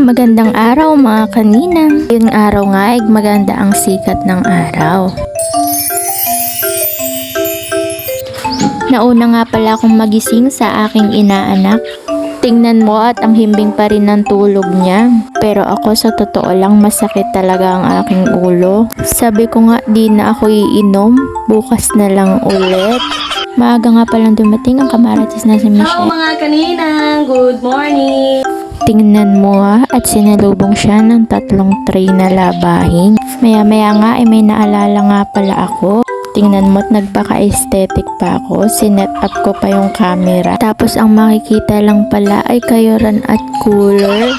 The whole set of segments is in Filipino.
Magandang araw mga kaninang. Yung araw nga ay maganda ang sikat ng araw. Nauna nga pala akong magising sa aking inaanak. Tingnan mo at ang himbing pa rin ng tulog niya. Pero ako sa totoo lang masakit talaga ang aking ulo. Sabi ko nga di na ako iinom. Bukas na lang ulit. Maaga nga palang dumating ang kamaratis na si Michelle. Hello mga kaninang! Good morning! Tingnan mo nga at sinalubong siya ng 3 tray na labahin. Maya-maya nga ay may naalala nga pala ako. Tingnan mo at nagpaka-aesthetic pa ako. Sinet up ko pa yung camera. Tapos ang makikita lang pala ay kayuran at cooler.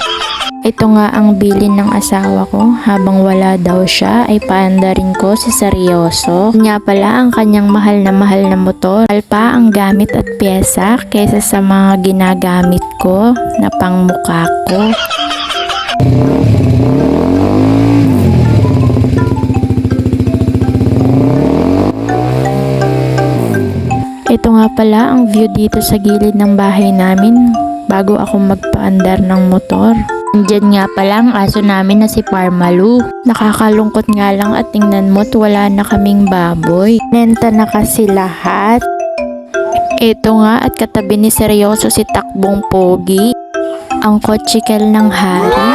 Ito nga ang bilin ng asawa ko. Habang wala daw siya ay paandarin ko si seryoso. Nga pala ang kanyang mahal na motor. Mahal pa ang gamit at pyesa kaysa sa mga ginagamit ko na pangmukha ko. Ito nga pala ang view dito sa gilid ng bahay namin bago ako magpaandar ng motor. Diyan nga pala ang aso namin na si Parmalu. Nakakalungkot nga lang at tingnan mo't wala na kaming baboy. Nenta na kasi lahat. Ito nga at katabi ni seryoso si Takbong Pogi. Ang kotsikel ng hari.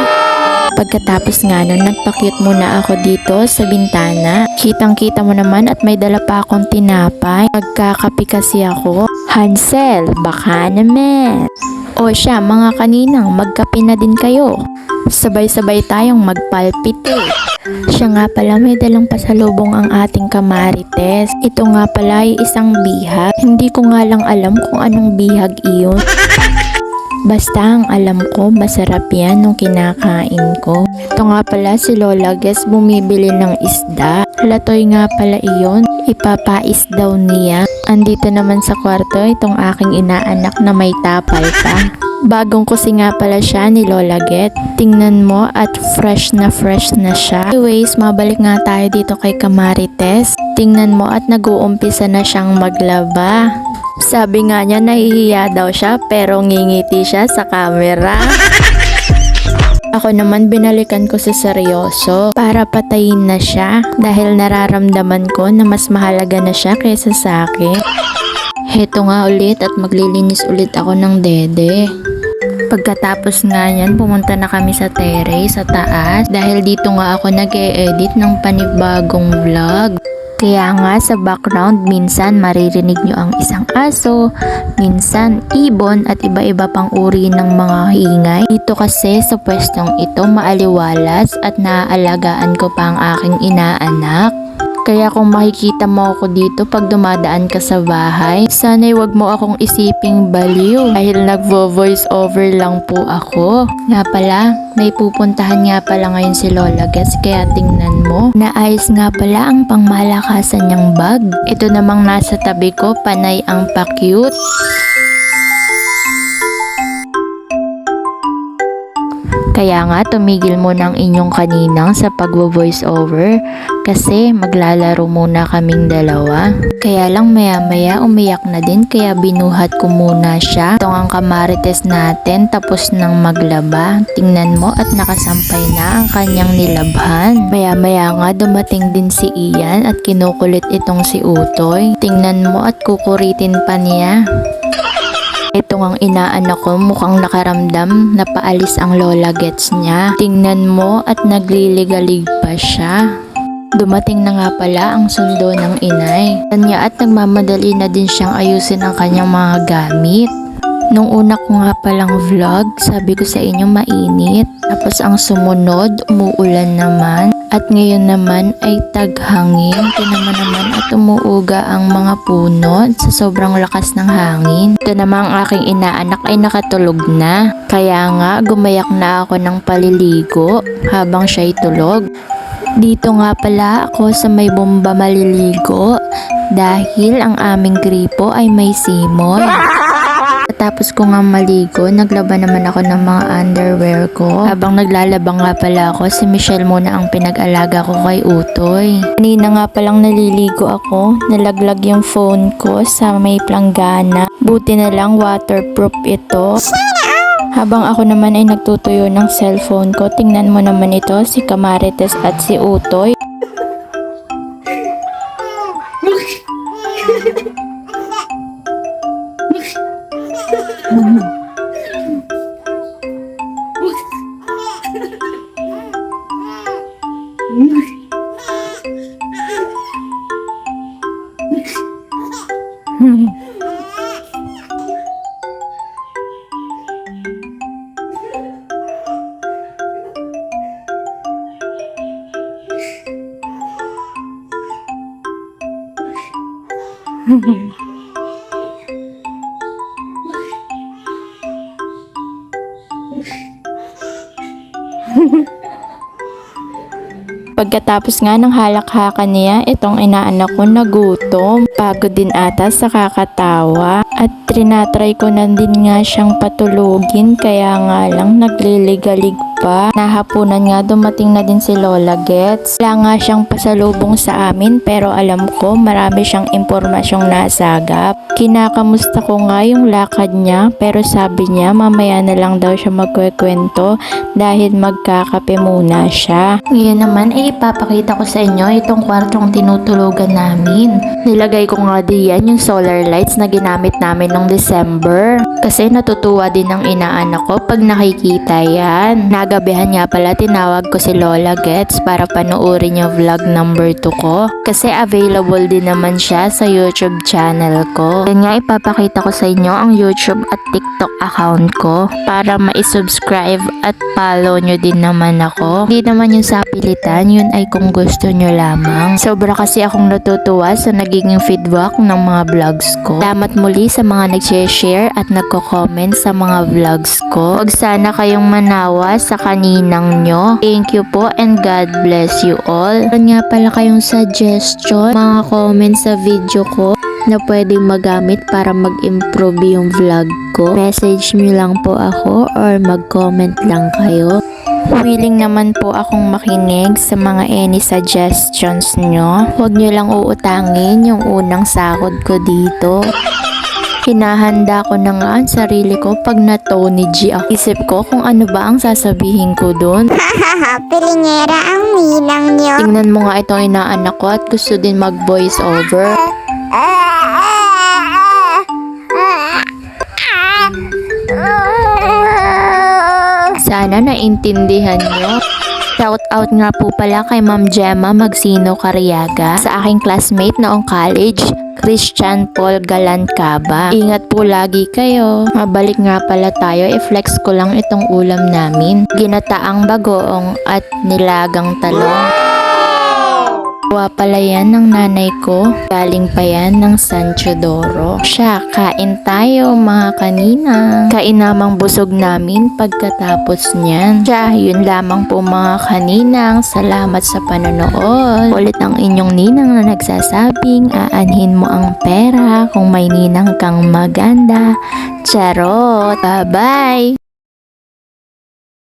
Pagkatapos nga nun, nagpakyut muna ako dito sa bintana. Kitang-kita mo naman at may dala pa akong tinapay. Magkakapi kasi ako. Hansel, baka naman. O siya, mga kaninang, magkape na din kayo. Sabay-sabay tayong magpalpite. Siya nga pala may dalang pasalubong ang ating kamarites. Ito nga pala ay isang bihag. Hindi ko nga lang alam kung anong bihag iyon. Basta ang alam ko, masarap yan nung kinakain ko. Ito nga pala si Lola Ges bumibili ng isda. Latoy nga pala iyon, ipapais daw niya. Andito naman sa kwarto itong aking inaanak na may tapal pa. Bagong kusi nga pala siya ni Lola Get. Tingnan mo at fresh na siya. Anyways, mabalik nga tayo dito kay Kamarites. Tingnan mo at nag-uumpisa na siyang maglaba. Sabi nga niya nahihiya daw siya pero ngingiti siya sa camera. Ako naman binalikan ko sa seryoso para patayin na siya dahil nararamdaman ko na mas mahalaga na siya kaysa sa akin. Heto nga ulit at maglilinis ulit ako ng dede. Pagkatapos nga yan, pumunta na kami sa terrace sa taas dahil dito nga ako nag-e-edit ng panibagong vlog. Kaya nga sa background, minsan maririnig nyo ang isang aso, minsan ibon at iba-iba pang uri ng mga hingay. Dito kasi sa pwestong ito maaliwalas at naaalagaan ko pa ang aking inaanak. Kaya kung makikita mo ako dito pag dumadaan ka sa bahay, sana'y wag mo akong isiping baliw dahil nagvo-voice over lang po ako. Nga pala, may pupuntahan nga pala ngayon si Lola Gets kaya tingnan mo. Naayos nga pala ang pangmalakasan niyang bag. Ito namang nasa tabi ko, panay ang pa-cute. Kaya nga tumigil muna ang inyong kaninang sa pagvo-voice over kasi maglalaro muna kaming dalawa. Kaya lang maya-maya umiyak na din kaya binuhat ko muna siya. Ito ang kamarites natin tapos nang maglaba. Tingnan mo at nakasampay na ang kanyang nilabhan. Maya-maya nga dumating din si Ian at kinukulit itong si Utoy. Tingnan mo at kukuritin pa niya. Ito ang inaanak ko mukhang nakaramdam na paalis ang Lola Gets niya. Tingnan mo at nagliligalig pa siya. Dumating na nga pala ang sundo ng inay. Kanya at nagmamadali na din siyang ayusin ang kanyang mga gamit. Nung una ko nga palang vlog, sabi ko sa inyo mainit. Tapos ang sumunod, umuulan naman. At ngayon naman ay taghangin. Tinama naman at umuuga ang mga puno sa sobrang lakas ng hangin. Ito naman ang aking inaanak ay nakatulog na. Kaya nga gumayak na ako ng paliligo habang siya'y tulog. Dito nga pala ako sa may bomba maliligo dahil ang aming gripo ay may simoy. Tapos ko nga maligo, naglaba naman ako ng mga underwear ko. Habang naglalaba nga pala ako, si Michelle muna ang pinag-alaga ko kay Utoy. Kanina nga palang naliligo ako, nalaglag yung phone ko sa may planggana. Buti na lang waterproof ito. Habang ako naman ay nagtutuyo ng cellphone ko, tingnan mo naman ito, si Kamarites at si Utoy. Pagkatapos nga ng halakhakan niya, itong inaanak ko nagutom. Pagod din ata sa kakatawa. At trinatry ko na din nga siyang patulugin, kaya nga lang nagliligalig pa. Nahapunan nga dumating na din si Lola Gets. Wala nga siyang pasalubong sa amin, pero alam ko marami siyang impormasyong nasagap. Kinakamusta ko nga yung lakad niya, pero sabi niya mamaya na lang daw siya magkwekwento dahil magkakape muna siya. Ngayon naman ay ipapakita ko sa inyo itong kwartong tinutulugan namin. Nilagay ko nga diyan yung solar lights na ginamit namin nung December. Kasi natutuwa din ang inaanak ko pag nakikita yan. Nagabihan nga pala tinawag ko si Lola Gets para panoorin yung vlog number 2 ko. Kasi available din naman siya sa YouTube channel ko. Yan nga ipapakita ko sa inyo ang YouTube at TikTok account ko para ma-subscribe at follow nyo din naman ako. Hindi naman yung sa pilitan, yun ay kung gusto nyo lamang. Sobra kasi akong natutuwa sa nagiging feedback ng mga vlogs ko. Salamat muli sa mga nag-share at nagko-comment sa mga vlogs ko. Huwag sana kayong manawa sa kaninang nyo. Thank you po and God bless you all. Meron nga pala kayong suggestion, mga comment sa video ko na pwedeng magamit para mag-improve yung vlog ko. Message nyo lang po ako or mag-comment lang kayo. Willing naman po akong makinig sa mga any suggestions nyo. Huwag nyo lang uutangin yung unang sahod ko dito. Hinahanda ko na nga ang sarili ko pag na-Tony G ako. Isip ko kung ano ba ang sasabihin ko dun. Pilingera ang ninang nyo. Tingnan mo nga itong inaanak ko at gusto din mag-voice over. Sana naintindihan nyo. Shout out nga po pala kay Ma'am Gemma Magsino Cariaga, sa aking classmate noong college, Christian Paul Galancaba. Ingat po lagi kayo. Mabalik nga pala tayo, i-flex ko lang itong ulam namin. Ginataang bagoong at nilagang talong. Gawa pala yan ng nanay ko. Galing pa yan ng San Teodoro. Siya, kain tayo mga kanina. Kain namang busog namin pagkatapos niyan. Siya, yun lamang po mga kaninang. Salamat sa panonood. Ulit ang inyong ninang na nagsasabing aanhin mo ang pera kung may ninang kang maganda. Charot! Bye-bye!